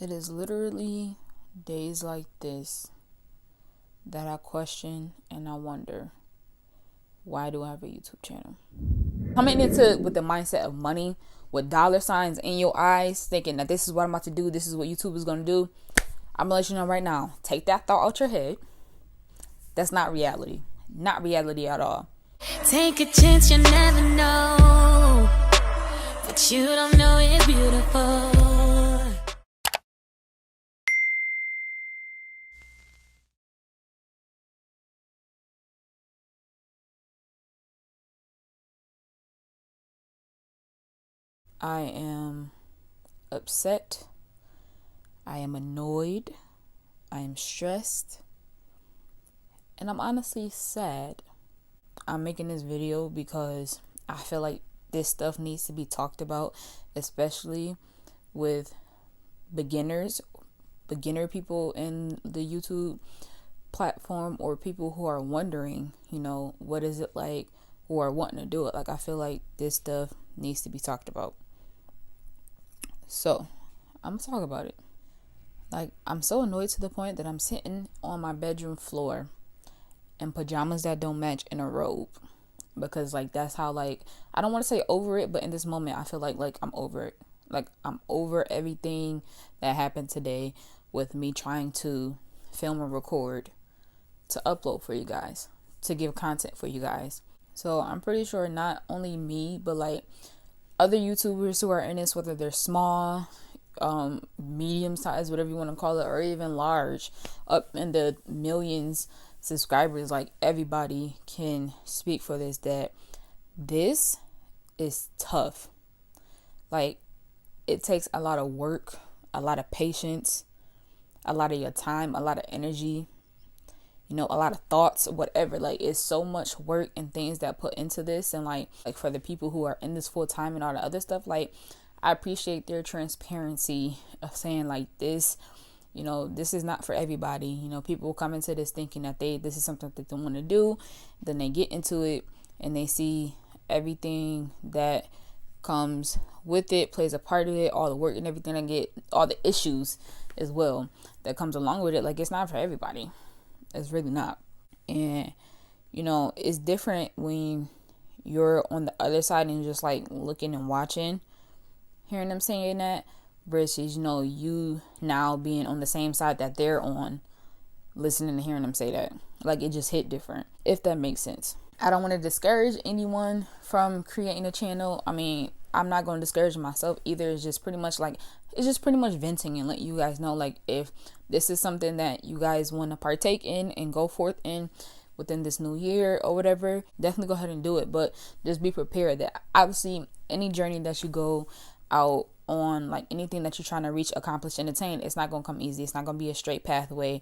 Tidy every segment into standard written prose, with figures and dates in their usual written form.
It is literally days like this that I question and I wonder, why do I have a YouTube channel? Coming into it with the mindset of money, with dollar signs in your eyes, thinking that this is what I'm about to do, this is what YouTube is going to do. I'm going to let you know right now, take that thought out your head. That's not reality. Not reality at all. Take a chance, you never know. But you don't know it's beautiful. I am upset. I am annoyed. I am stressed. And I'm honestly sad. I'm making this video because I feel like this stuff needs to be talked about, especially with beginner people in the YouTube platform, or people who are wondering, what is it like, who are wanting to do it. Like, I feel like this stuff needs to be talked about. So, I'm gonna talk about it. Like, I'm so annoyed to the point that I'm sitting on my bedroom floor in pajamas that don't match in a robe. Because, like, that's how, like, I don't want to say over it, but in this moment, I feel like I'm over it. Like, I'm over everything that happened today with me trying to film and record to upload for you guys, to give content for you guys. So, I'm pretty sure not only me, but, like, other YouTubers who are in this, whether they're small, medium size, whatever you want to call it, or even large, up in the millions subscribers, like, everybody can speak for this, that this is tough. Like, it takes a lot of work, a lot of patience, a lot of your time, a lot of energy, a lot of thoughts, whatever. Like, it's so much work and things that put into this. And like for the people who are in this full time and all the other stuff, like, I appreciate their transparency of saying, like, this is not for everybody. People come into this thinking that this is something that they want to do. Then they get into it and they see everything that comes with it, plays a part of it, all the work and everything, and get all the issues as well that comes along with it. Like, it's not for everybody. It's really not. And it's different when you're on the other side and just like looking and watching, hearing them saying that, versus you now being on the same side that they're on, listening and hearing them say that. Like, it just hit different, if that makes sense. I don't want to discourage anyone from creating a channel. I mean, I'm not going to discourage myself either. It's just pretty much venting and let you guys know, like, if this is something that you guys want to partake in and go forth in within this new year or whatever, definitely go ahead and do it. But just be prepared that obviously any journey that you go out on, like anything that you're trying to reach, accomplish, and attain, it's not going to come easy. It's not going to be a straight pathway.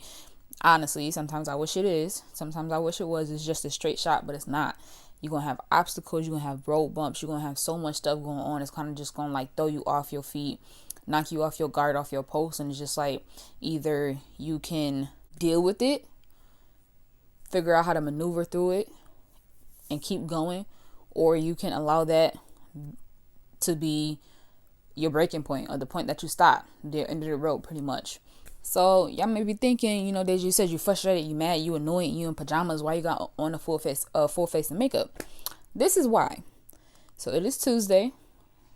Honestly, sometimes I wish it is. Sometimes I wish it was. It's just a straight shot, but it's not. You're going to have obstacles. You're going to have road bumps. You're going to have so much stuff going on. It's kind of just going to like throw you off your feet, knock you off your guard, off your post. And it's just like, either you can deal with it, figure out how to maneuver through it and keep going, or you can allow that to be your breaking point, or the point that you stop, the end of the road, pretty much. So y'all may be thinking, Deja, you said you frustrated, you mad, you annoyed, you in pajamas, why you got on a full face of makeup? This is why. So it is Tuesday.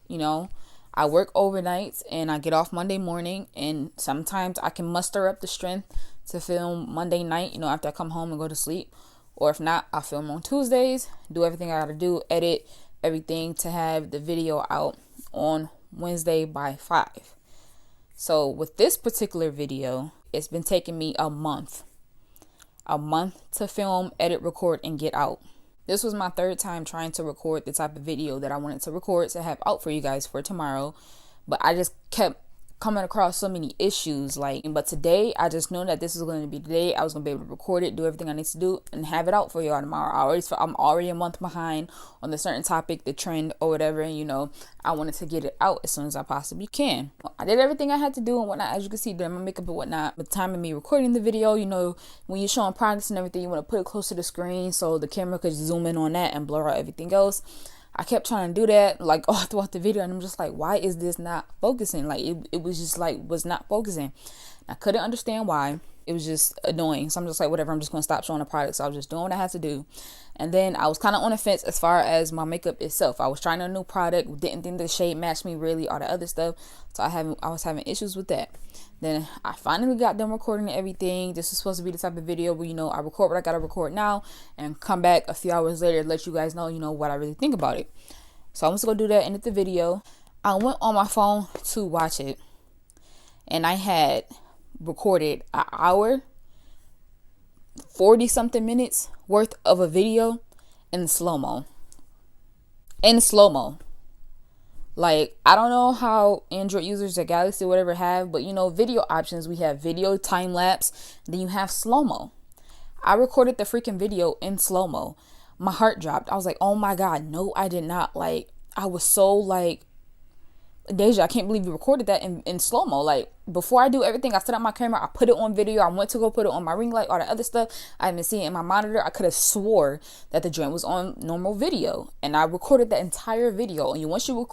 I work overnights and I get off Monday morning, and sometimes I can muster up the strength to film Monday night, after I come home and go to sleep. Or if not, I'll film on Tuesdays, do everything I gotta do, edit everything to have the video out on Wednesday by 5. So with this particular video, it's been taking me a month to film, edit, record, and get out. This was my third time trying to record the type of video that I wanted to record to have out for you guys for tomorrow. But I just kept coming across so many issues. But today, I just know that this is going to be the day I was going to be able to record it, do everything I need to do, and have it out for y'all tomorrow. I'm already a month behind on the certain topic, the trend, or whatever. And, I wanted to get it out as soon as I possibly can. I did everything I had to do and whatnot. As you can see, did my makeup and whatnot. But the time of me recording the video, when you're showing progress and everything, you want to put it close to the screen so the camera could zoom in on that and blur out everything else. I kept trying to do that like all throughout the video, and I'm just like, why is this not focusing? Like it was just like was not focusing. I couldn't understand why. It was just annoying. So I'm just like, whatever, I'm just gonna stop showing the product. So I was just doing what I had to do. And then I was kind of on the fence as far as my makeup itself. I was trying a new product, didn't think the shade matched me really, all the other stuff. So I was having issues with that. Then I finally got done recording everything. This was supposed to be the type of video where, I record what I gotta record now and come back a few hours later to let you guys know, what I really think about it. So I'm just gonna do that, end the video. I went on my phone to watch it, and I had recorded an hour 40 something minutes worth of a video in slow-mo. Like, I don't know how Android users or Galaxy or whatever have, but video options, we have video time lapse, then you have slow-mo. I recorded the freaking video in slow-mo. My heart dropped. I was like, oh my God, no, I did not. Like, I was so like, Deja, I can't believe you recorded that in slow-mo. Like, before I do everything, I set up my camera, I put it on video, I went to go put it on my ring light, all the other stuff. I didn't see it in my monitor. I could have swore that the joint was on normal video, and I recorded that entire video. And once you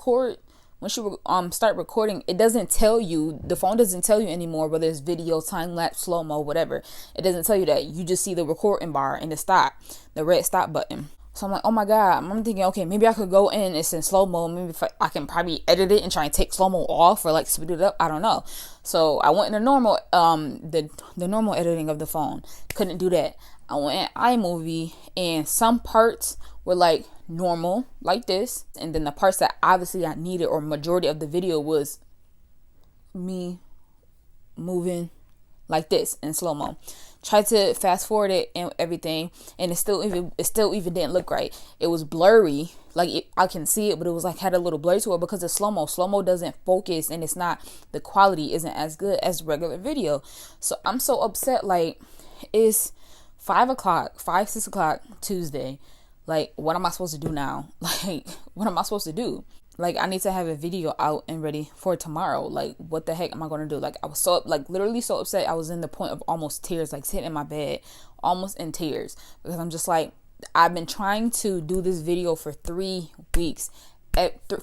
start recording, it doesn't tell you, the phone doesn't tell you anymore whether it's video, time lapse, slow-mo, whatever. It doesn't tell you that. You just see the recording bar and the red stop button. So I'm like, oh my God, I'm thinking, okay, maybe I could go in, it's in slow-mo. Maybe if I can probably edit it and try and take slow-mo off or like speed it up. I don't know. So I went in the normal, the normal editing of the phone. Couldn't do that. I went in iMovie, and some parts were like normal, like this. And then the parts that obviously I needed, or majority of the video, was me moving like this in slow-mo. Tried to fast forward it and everything, and it still even didn't look right. It was blurry. Like, I can see it, but it was like had a little blur to it because of slow-mo. Slow-mo doesn't focus, and the quality isn't as good as regular video. So I'm so upset. Like, it's 6 o'clock Tuesday. Like, what am I supposed to do now? Like, what am I supposed to do? Like, I need to have a video out and ready for tomorrow. Like, what the heck am I going to do? Like, I was so, like, literally so upset. I was in the point of almost tears, like, sitting in my bed, almost in tears. Because I'm just like, I've been trying to do this video for 3 weeks,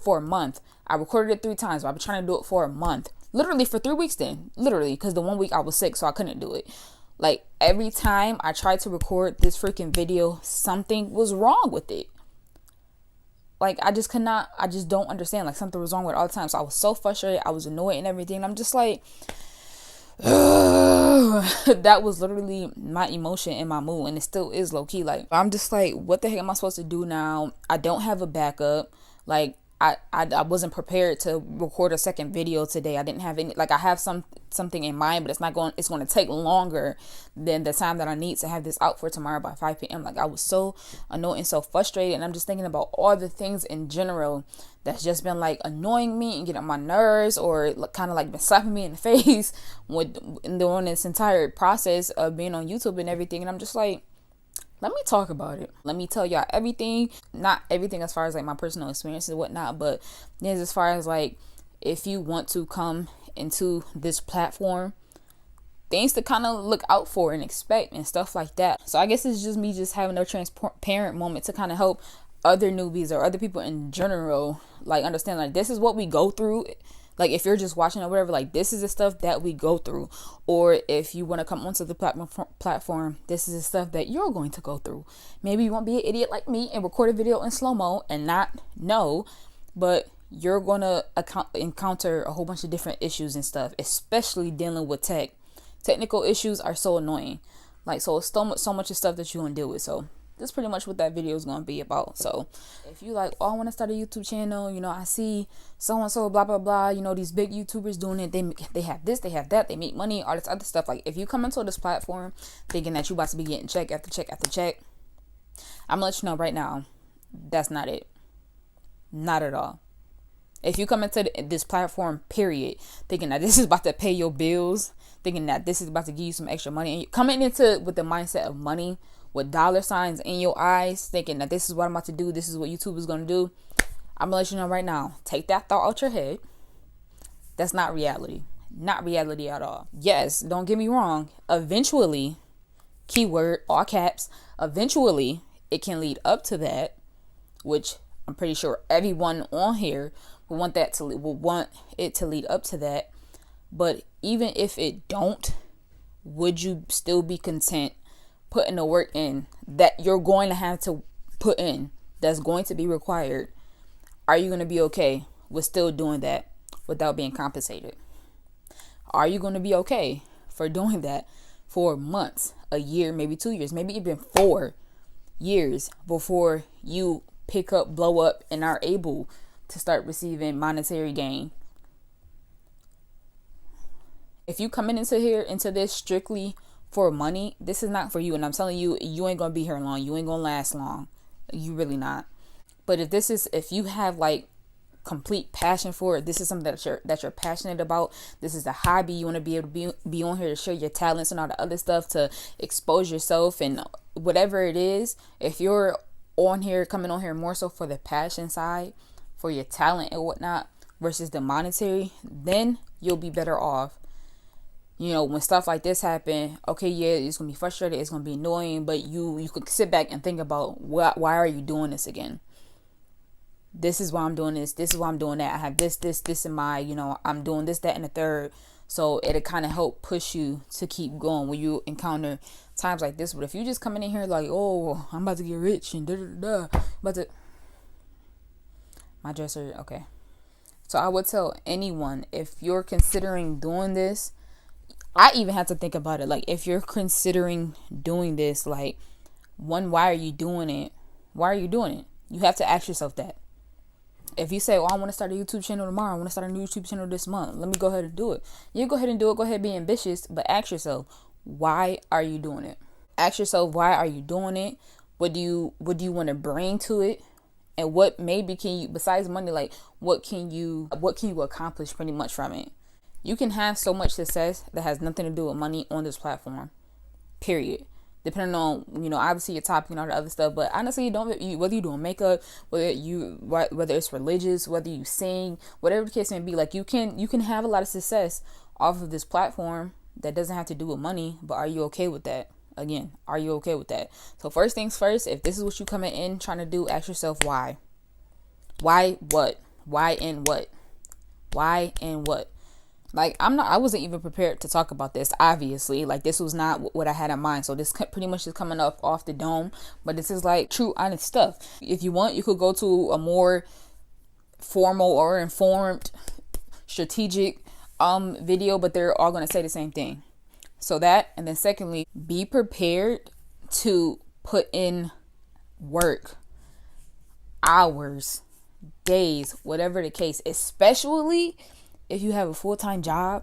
for a month. I recorded it 3 times, but I've been trying to do it for a month. Literally for 3 weeks then. Literally, because the 1 week I was sick, so I couldn't do it. Like, every time I tried to record this freaking video, something was wrong with it. Like, I just don't understand. Like, something was wrong with it all the time. So I was so frustrated. I was annoyed and everything. And I'm just like, that was literally my emotion and my mood. And it still is low key. Like, I'm just like, what the heck am I supposed to do now? I don't have a backup. Like, I wasn't prepared to record a second video today. I didn't have any, like, I have something in mind, but it's going to take longer than the time that I need to have this out for tomorrow by 5 p.m. Like, I was so annoyed and so frustrated, and I'm just thinking about all the things in general that's just been like annoying me and getting on my nerves, or kind of like been slapping me in the face during this entire process of being on YouTube and everything. And I'm just like, let me talk about it. Let me tell y'all everything. Not everything as far as like my personal experiences and whatnot, but as far as like, if you want to come into this platform, things to kind of look out for and expect and stuff like that. So I guess it's just me just having a transparent moment to kind of help other newbies or other people in general, like, understand, like, this is what we go through. Like, if you're just watching or whatever, like, this is the stuff that we go through. Or if you want to come onto the platform, this is the stuff that you're going to go through. Maybe you won't be an idiot like me and record a video in slow-mo and not know, but you're going to encounter a whole bunch of different issues and stuff, especially dealing with tech. Technical issues are so annoying. Like, so it's so much of stuff that you're going to deal with. So this is pretty much what that video is going to be about. So if you like, oh, I want to start a YouTube channel, I see so-and-so, blah, blah, blah, these big YouTubers doing it. They have this, they have that, they make money, all this other stuff. Like, if you come into this platform thinking that you about to be getting check after check after check, I'm going to let you know right now, that's not it. Not at all. If you come into this platform, period, thinking that this is about to pay your bills, thinking that this is about to give you some extra money, and you're coming into with the mindset of money, with dollar signs in your eyes, thinking that this is what I'm about to do, this is what YouTube is going to do, I'm going to let you know right now, take that thought out your head. That's not reality. Not reality at all. Yes, don't get me wrong. Eventually, keyword, all caps, eventually, it can lead up to that, which I'm pretty sure everyone on here will want it to lead up to that. But even if it don't, would you still be content putting the work in that you're going to have to put in, that's going to be required? Are you going to be okay with still doing that without being compensated? Are you going to be okay for doing that for months, a year, maybe 2 years, maybe even 4 years before you pick up, blow up, and are able to start receiving monetary gain? If you coming into this strictly for money, this is not for you. And I'm telling you, you ain't gonna be here long. You ain't gonna last long. You really not. But if you have like complete passion for it, this is something that you're passionate about, this is a hobby, you want to be able to be on here to share your talents and all the other stuff, to expose yourself and whatever it is. If you're coming on here more so for the passion side, for your talent and whatnot, versus the monetary, then you'll be better off. When stuff like this happen, okay, yeah, it's gonna be frustrating, it's gonna be annoying, but you could sit back and think about why are you doing this again? This is why I'm doing this. This is why I'm doing that. I have this in mind. I'm doing this, that, and the third. So it'll kind of help push you to keep going when you encounter times like this. But if you just coming in here like, oh, I'm about to get rich and my dresser, okay. So I would tell anyone, if you're considering doing this, I even have to think about it. Like, if you're considering doing this, like, one, why are you doing it? Why are you doing it? You have to ask yourself that. If you say, I want to start a YouTube channel tomorrow, I want to start a new YouTube channel this month, let me go ahead and do it. You go ahead and do it. Go ahead and be ambitious, but ask yourself, why are you doing it? Ask yourself, why are you doing it? What do you want to bring to it? And what maybe can you, besides money, like what can you accomplish pretty much from it? You can have so much success that has nothing to do with money on this platform, period. Depending on, obviously your topic and all the other stuff. But honestly, whether you're doing makeup, whether it's religious, whether you sing, whatever the case may be, like you can have a lot of success off of this platform that doesn't have to do with money. But are you okay with that? Again, are you okay with that? So first things first, if this is what you coming in trying to do, ask yourself why. Why what? Why and what? Why and what? Like, I wasn't even prepared to talk about this, obviously. Like, this was not what I had in mind. So this pretty much is coming up off the dome. But this is like true, honest stuff. If you want, you could go to a more formal or informed, strategic video, but they're all going to say the same thing. So that, and then secondly, be prepared to put in work, hours, days, whatever the case, especially if you have a full-time job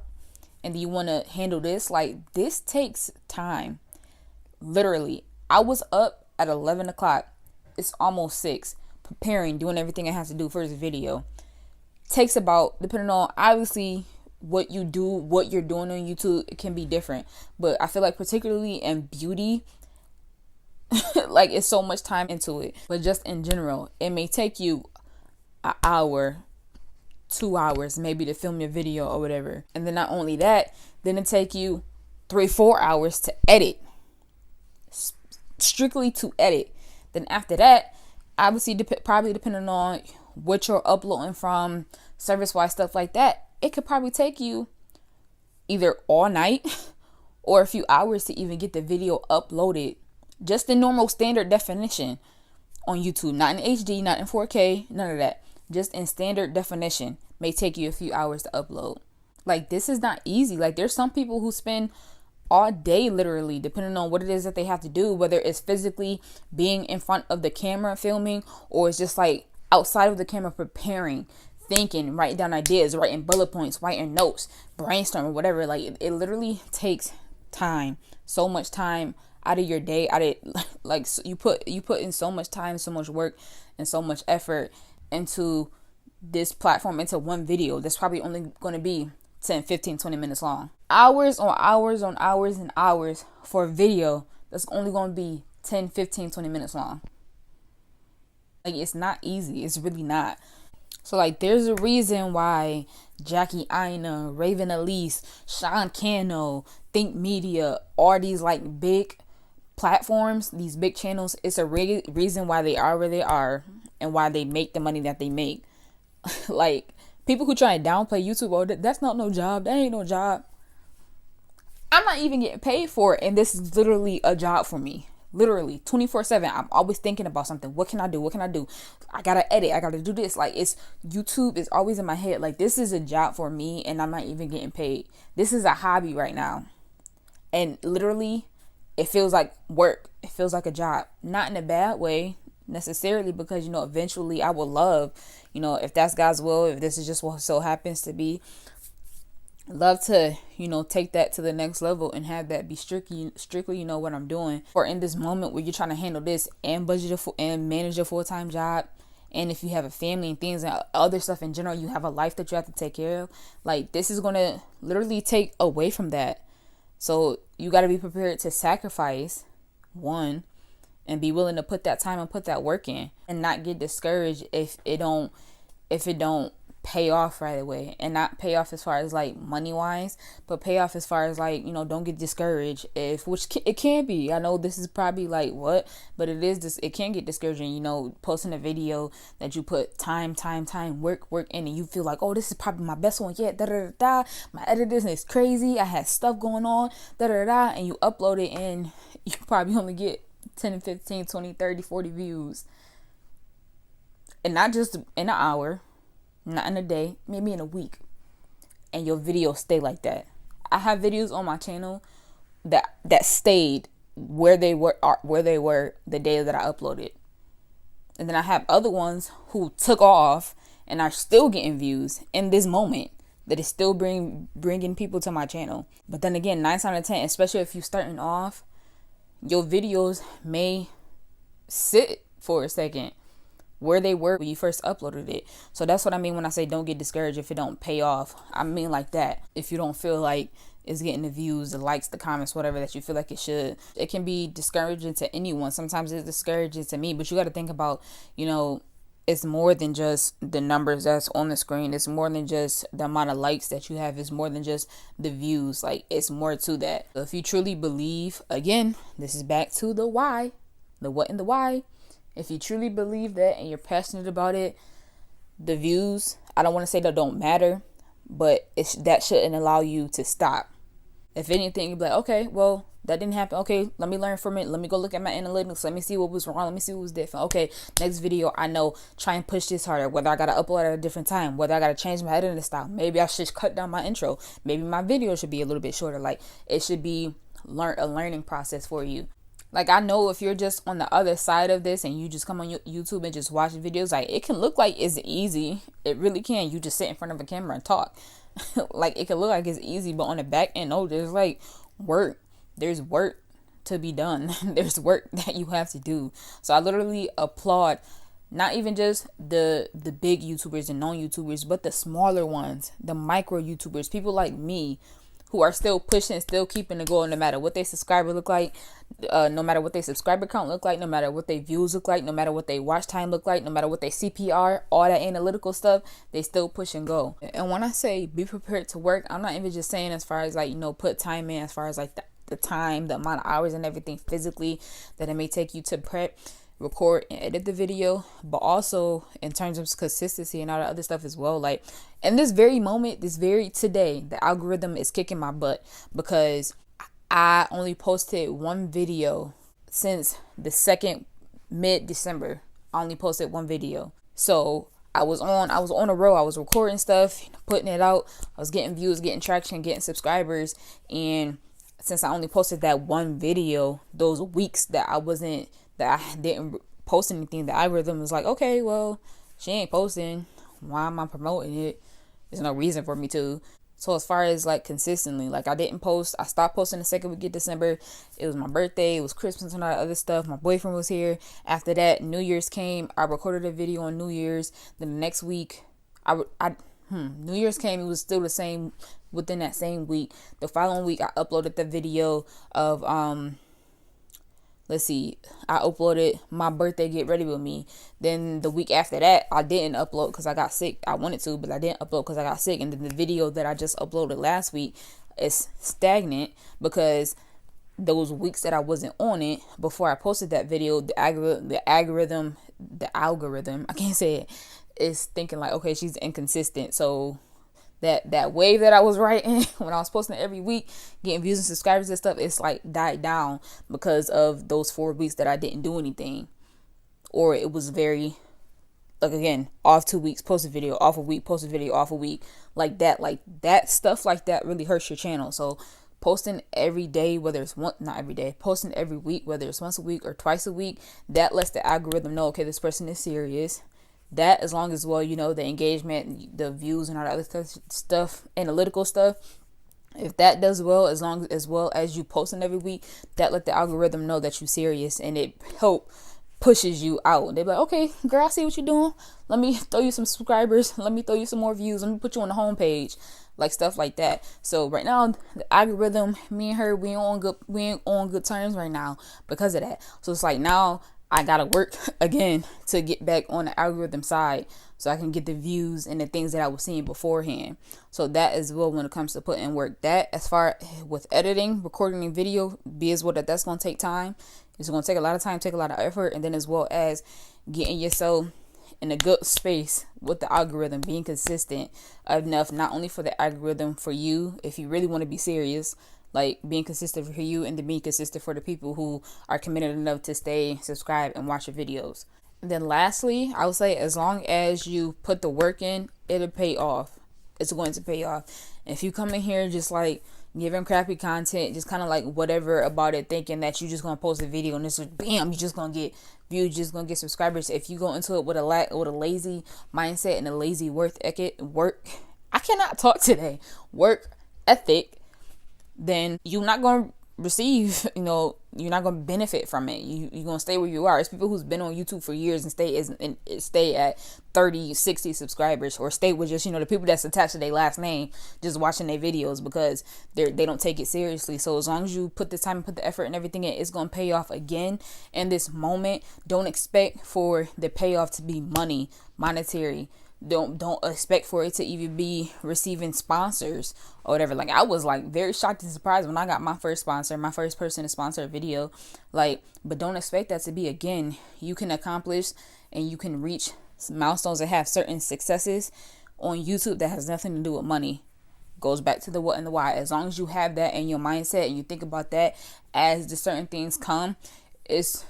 and you want to handle this. Like, this takes time. Literally, I was up at 11 o'clock. It's almost 6, preparing, doing everything I have to do for this video. Takes about, depending on obviously what you do, what you're doing on YouTube, it can be different. But I feel like particularly in beauty, like, it's so much time into it. But just in general, it may take you an hour, 2 hours maybe to film your video or whatever. And then not only that, then it take you 3-4 hours to edit, strictly to edit. Then after that, obviously probably depending on what you're uploading from, service-wise, stuff like that, it could probably take you either all night or a few hours to even get the video uploaded, just in normal standard definition on YouTube, not in HD, not in 4K, none of that. Just in standard definition, may take you a few hours to upload. Like, this is not easy. Like, there's some people who spend all day, literally, depending on what it is that they have to do, whether it's physically being in front of the camera filming, or it's just like outside of the camera preparing, thinking, writing down ideas, writing bullet points, writing notes, brainstorming, whatever. Like, it literally takes time, so much time out of your day, like, you put in so much time, so much work, and so much effort into this platform, into one video that's probably only going to be 10, 15, 20 minutes long. Hours on hours on hours and hours for a video that's only going to be 10, 15, 20 minutes long. Like, it's not easy. It's really not. So, like, there's a reason why Jackie Aina, Raven Elise, Sean Cano, Think Media, all these like big platforms, these big channels, it's a reason why they are where they are. and why they make the money that they make. Like, people who try and downplay YouTube, oh, that's not no job. That ain't no job. I'm not even getting paid for it, and this is literally a job for me. Literally 24/7. I'm always thinking about something. What can I do? What can I do? I gotta edit. I gotta do this. Like, it's YouTube is always in my head. Like, this is a job for me, and I'm not even getting paid. This is a hobby right now, and literally, it feels like work. It feels like a job. Not in a bad way necessarily, because eventually I would love, if that's God's will, if this is just what so happens to be, love to take that to the next level and have that be strictly what I'm doing. Or in this moment where you're trying to handle this and budget and manage a full-time job, and if you have a family and things and other stuff in general, you have a life that you have to take care of, like, this is going to literally take away from that. So you got to be prepared to sacrifice, one, and be willing to put that time and put that work in, and not get discouraged if it don't pay off right away. And not pay off as far as like money wise, but pay off as far as like, don't get discouraged, it can be. I know this is probably like what, but it can get discouraging, posting a video that you put time, work in, and you feel like, oh, this is probably my best one yet, my editing is crazy, I had stuff going on, and you upload it and you probably only get 10, 15, 20, 30, 40 views, and not just in an hour, not in a day, maybe in a week, and your videos stay like that. I have videos on my channel that stayed where they were the day that I uploaded, and then I have other ones who took off and are still getting views in this moment, that is still bringing people to my channel. But then again, 9 out of 10, especially if you're starting off, your videos may sit for a second where they were when you first uploaded it. So that's what I mean when I say don't get discouraged if it don't pay off. I mean like that. If you don't feel like it's getting the views, the likes, the comments, whatever that you feel like it should. It can be discouraging to anyone. Sometimes it's discouraging to me, but you got to think about, it's more than just the numbers that's on the screen. It's more than just the amount of likes that you have. It's more than just the views. Like, it's more to that. So if you truly believe, again, this is back to the why, the what and the why. If you truly believe that and you're passionate about it, the views, I don't want to say that don't matter, but that shouldn't allow you to stop. If anything, you'd be like, okay, well, that didn't happen. Okay, let me learn from it. Let me go look at my analytics. Let me see what was wrong. Let me see what was different. Okay, next video, I know, try and push this harder. Whether I got to upload at a different time. Whether I got to change my editing style. Maybe I should cut down my intro. Maybe my video should be a little bit shorter. Like, it should be a learning process for you. Like, I know if you're just on the other side of this and you just come on YouTube and just watch videos, like, it can look like it's easy. It really can. You just sit in front of a camera and talk. Like, it can look like it's easy, but on the back end, no, there's like work. There's work to be done. There's work that you have to do. So I literally applaud not even just the big YouTubers and non-YouTubers, but the smaller ones, the micro YouTubers, people like me, who are still pushing, still keeping the goal, no matter what their subscriber look like, no matter what their subscriber count look like, no matter what their views look like, no matter what their watch time look like, no matter what their CPR, all that analytical stuff, they still push and go. And when I say be prepared to work, I'm not even just saying as far as like, put time in, as far as like the time, the amount of hours and everything physically that it may take you to prep, record, and edit the video, but also in terms of consistency and all that other stuff as well. Like, in this very moment, today, the algorithm is kicking my butt because I only posted one video since the second mid-December. I only posted one video. So I was on a roll. I was recording stuff, putting it out. I was getting views, getting traction, getting subscribers. And since I only posted that one video, those weeks that I didn't post anything, the algorithm was like, okay, well, she ain't posting. Why am I promoting it? There's no reason for me to. So as far as like consistently, like, I didn't post. I stopped posting the second week of December. It was my birthday. It was Christmas and all that other stuff. My boyfriend was here. After that, New Year's came. I recorded a video on New Year's. Then the next week, New Year's came. It was still the same within that same week. The following week, I uploaded the video of I uploaded my birthday get ready with me. Then the week after that, I didn't upload because I got sick. I wanted to, but I didn't upload because I got sick. And then the video that I just uploaded last week is stagnant because those weeks that I wasn't on it before I posted that video, the algorithm the algorithm, I can't say it, is thinking like, okay, she's inconsistent. So that wave that I was writing when I was posting every week, getting views and subscribers and stuff, it's like died down because of those 4 weeks that I didn't do anything. Or it was very, like, again, off 2 weeks, post a video, off a week, post a video, off a week, like that stuff like that really hurts your channel. So posting every day, whether it's not every day, posting every week, whether it's once a week or twice a week, that lets the algorithm know, okay, this person is serious. That, as long as, well, you know, the engagement, the views, and all that other stuff, analytical stuff, if that does well, as well as you posting every week, that let the algorithm know that you're serious, and it pushes you out. They're like, okay, girl, I see what you're doing. Let me throw you some subscribers. Let me throw you some more views. Let me put you on the homepage, like stuff like that. So right now, the algorithm, me and her, we ain't on good terms right now because of that. So it's like, now I gotta work again to get back on the algorithm side so I can get the views and the things that I was seeing beforehand. So that as well, when it comes to putting work. That, as far with editing, recording, and video, be as well, that's gonna take time. It's gonna take a lot of time, take a lot of effort, and then as well as getting yourself in a good space with the algorithm, being consistent enough, not only for the algorithm, for you, if you really want to be serious, like being consistent for you, and then being consistent for the people who are committed enough to stay subscribed and watch your videos. And then lastly, I would say, as long as you put the work in, it'll pay off. It's going to pay off. And if you come in here just like giving crappy content, just kind of like whatever about it, thinking that you're just gonna post a video and it's just bam, you're just gonna get views, just gonna get subscribers. If you go into it with a lazy mindset and a lazy work ethic, work ethic, then you're not going to receive, you're not going to benefit from it. You're going to stay where you are. It's people who's been on YouTube for years and stay at 30, 60 subscribers, or stay with just, the people that's attached to their last name, just watching their videos because they don't take it seriously. So as long as you put the time and put the effort and everything in, it's going to pay off again in this moment. Don't expect for the payoff to be monetary. Don't expect for it to even be receiving sponsors or whatever. Like, I was like very shocked and surprised when I got my first sponsor, my first person to sponsor a video. Like, but don't expect that to be, again, you can accomplish and you can reach milestones and have certain successes on YouTube that has nothing to do with money. Goes back to the what and the why. As long as you have that in your mindset and you think about that as the certain things come, it's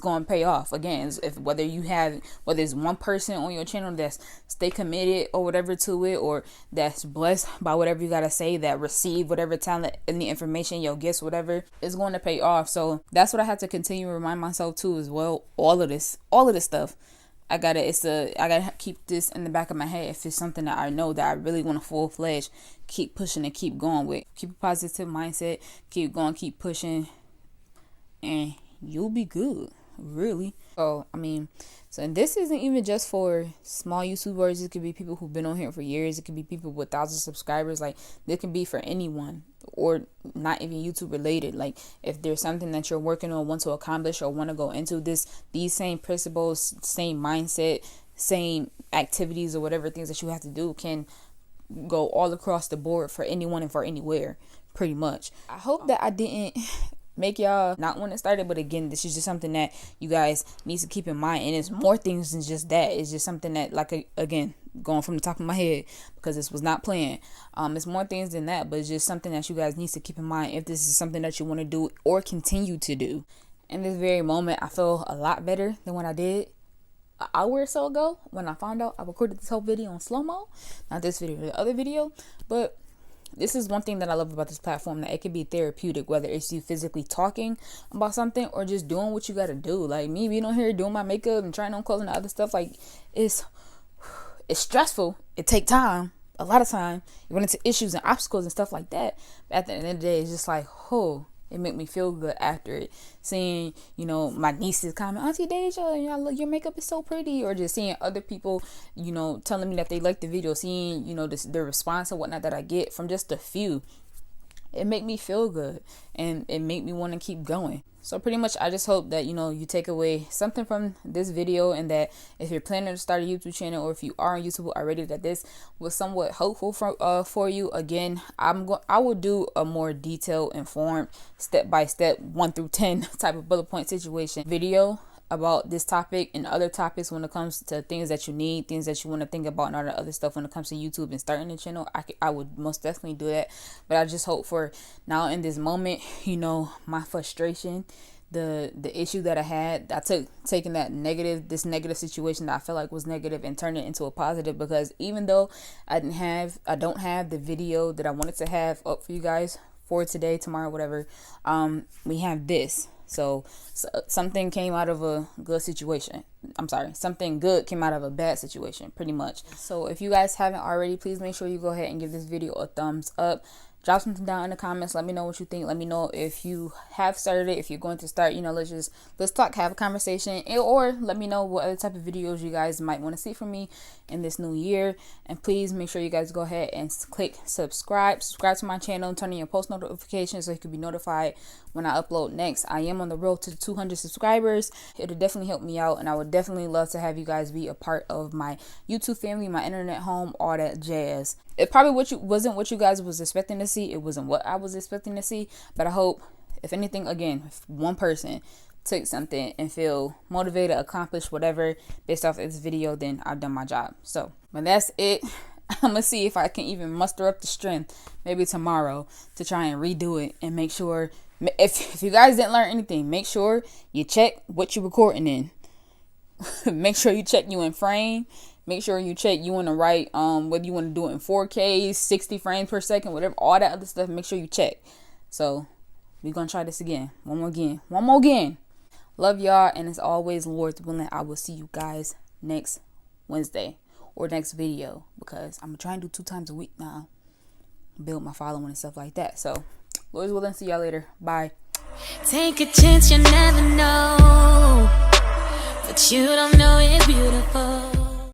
going to pay off. Again, whether it's one person on your channel that's stay committed or whatever to it, or that's blessed by whatever you got to say, that receive whatever talent and the information, your gifts, whatever, is going to pay off. So that's what I have to continue to remind myself too as well. All of this stuff, I gotta keep this in the back of my head. If it's something that I know that I really want to full-fledged keep pushing and keep going with, keep a positive mindset, keep going, keep pushing, and you'll be good, really. So and this isn't even just for small YouTubers. It could be people who've been on here for years. It could be people with thousands of subscribers. Like, this can be for anyone, or not even YouTube related. Like, if there's something that you're working on, want to accomplish, or want to go into, these same principles, same mindset, same activities, or whatever things that you have to do can go all across the board for anyone and for anywhere, pretty much. I hope that I didn't make y'all not want to start it, but again, this is just something that you guys need to keep in mind, and it's more things than just that. It's just something that, like, again, going from the top of my head, because this was not planned, it's more things than that, but it's just something that you guys need to keep in mind if this is something that you want to do or continue to do. In this very moment, I feel a lot better than when I did an hour or so ago, when I found out I recorded this whole video on slow-mo. Not this video, the other video. But this is one thing that I love about this platform, that it can be therapeutic, whether it's you physically talking about something or just doing what you got to do. Like me being on here doing my makeup and trying on clothes and other stuff, like, it's stressful. It take time, a lot of time. You run into issues and obstacles and stuff like that. But at the end of the day, it's just like, it made me feel good after it. Seeing, my nieces comment, Auntie Deja, your makeup is so pretty. Or just seeing other people, telling me that they like the video. Seeing, the response and whatnot that I get from just a few. It made me feel good. And it made me want to keep going. So pretty much, I just hope that, you take away something from this video, and that if you're planning to start a YouTube channel, or if you are on YouTube already, that this was somewhat helpful for you. Again, I will do a more detailed, informed, step-by-step 1 through 10 type of bullet point situation video about this topic and other topics when it comes to things that you need, things that you want to think about, and all the other stuff when it comes to YouTube and starting the channel, I would most definitely do that. But I just hope for now in this moment, you know, my frustration, the issue that I had, I taking this negative situation that I felt like was negative and turned it into a positive, because even though I don't have the video that I wanted to have up for you guys for today, tomorrow, whatever, we have this. So something came out of a good situation. I'm sorry, something good came out of a bad situation, pretty much. So if you guys haven't already, please make sure you go ahead and give this video a thumbs up. Drop something down in the comments. Let me know what you think. Let me know if you have started it, if you're going to start. You know, let's talk, have a conversation, or let me know what other type of videos you guys might want to see from me in this new year. And please make sure you guys go ahead and click subscribe to my channel, turn on your post notifications so you can be notified when I upload next. I am on the road to 200 subscribers. It'll definitely help me out, and I would definitely love to have you guys be a part of my YouTube family, my internet home, all that jazz. It probably wasn't what you guys was expecting to see. It wasn't what I was expecting to see, but I hope, if anything, again, if one person took something and feel motivated, accomplished whatever based off of this video, then I've done my job. So, but that's it. I'm gonna see if I can even muster up the strength maybe tomorrow to try and redo it and make sure, if you guys didn't learn anything, make sure you check what you're recording in. Make sure you check you in frame. Make sure you check you in the right, whether you want to do it in 4K, 60 frames per second, whatever, all that other stuff, make sure you check. So we're going to try this again. One more again. Love y'all. And as always, Lord's willing, I will see you guys next Wednesday or next video, because I'm trying to do 2 times a week now. Build my following and stuff like that. So Lord's willing, see y'all later. Bye. Take a chance, you never know. But you don't know it's beautiful.